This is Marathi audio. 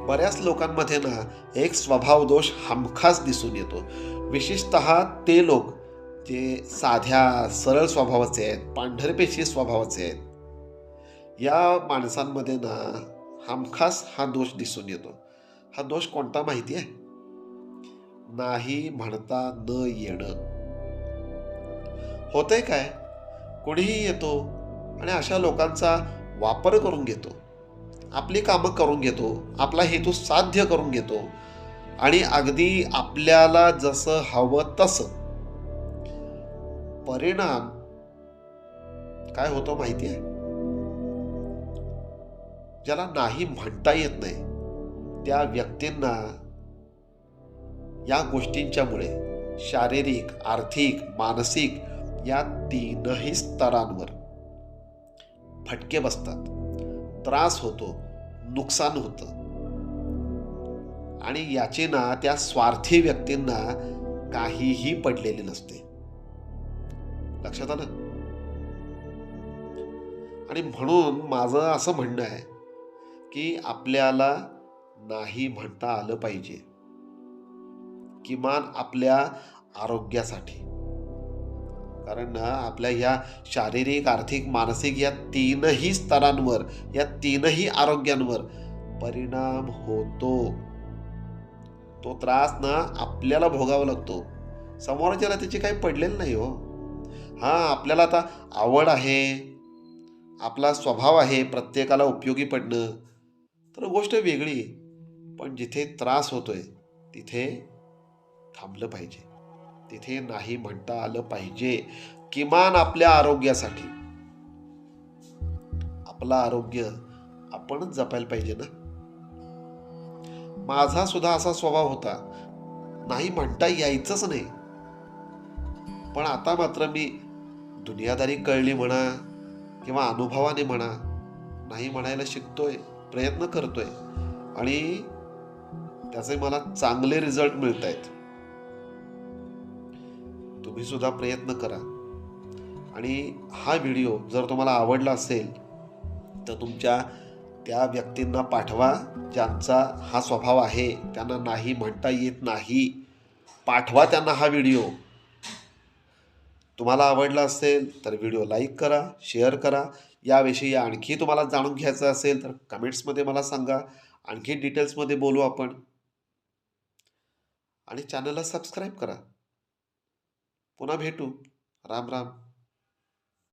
बऱ्याच लोकांमध्ये ना एक स्वभाव दोष हमखास दिसून येतो. विशेषतः ते लोक जे साध्या सरळ स्वभावाचे आहेत, पांढरपेशी स्वभावाचे आहेत. या माणसांमध्ये ना हमखास हा दोष दिसून येतो. हा दोष कोणता माहिती आहे? नाही म्हणता न येणं. होतंय काय? कोणीही येतो आणि अशा लोकांचा वापर करून घेतो. आपली कामं करून घेतो, आपला हेतू साध्य करून घेतो आणि अगदी आपल्याला जसं हवं तसं. परिणाम काय होतो माहिती आहे? ज्याला नाही म्हणता येत नाही, त्या व्यक्तींना या गोष्टींच्यामुळे शारीरिक, आर्थिक, मानसिक या तीनही स्तरांवर फटके बसतात, त्रास होतो, नुकसान होतं आणि याचे ना त्या स्वार्थी व्यक्तींना काहीही पडलेले नसते. लक्षात आलं? आणि म्हणून माझं असं म्हणणं आहे, की आपल्याला नाही म्हणता आलं पाहिजे. किमान आपल्या आरोग्यासाठी. कारण ना आपल्या ह्या शारीरिक, आर्थिक, मानसिक या तीनही स्तरांवर, या तीनही आरोग्यांवर परिणाम होतो. तो त्रास ना आपल्याला भोगावा लागतो. समोरच्याला त्याची काही पडलेलं नाही हो. हां, आपल्याला आता आवड आहे, आपला स्वभाव आहे प्रत्येकाला उपयोगी पडणं, तर गोष्ट वेगळी. पण जिथे त्रास होतोय, तिथे थांबलं पाहिजे. तिथे नाही म्हणता आलं पाहिजे. किमान आपल्या आरोग्यासाठी. आपलं आरोग्य आपणच जपायला पाहिजे ना. माझा सुद्धा असा स्वभाव होता. नाही म्हणता यायचंच नाही. पण आता मात्र मी दुनियादारी कळली म्हणा किंवा अनुभवाने म्हणा, नाही म्हणायला शिकतोय, प्रयत्न करतोय आणि त्याचे मला चांगले रिझल्ट मिळतायत. तुम्ही सुद्धा प्रयत्न करा आणि हा व्हिडिओ जर तुम्हाला आवडला असेल तर तुमच्या त्या व्यक्तींना पाठवा ज्यांचा हा स्वभाव आहे, त्यांना नाही म्हणता येत नाही. पाठवा त्यांना हा व्हिडिओ. तुम्हाला आवडला असेल तर व्हिडिओ लाईक करा, शेअर करा. याविषयी आणखी तुम्हाला जाणून घ्यायचं असेल तर कमेंट्समध्ये मला सांगा. आणखी डिटेल्समध्ये बोलू आपण आणि चॅनलला सबस्क्राईब करा. पुन्हा भेटू. राम राम.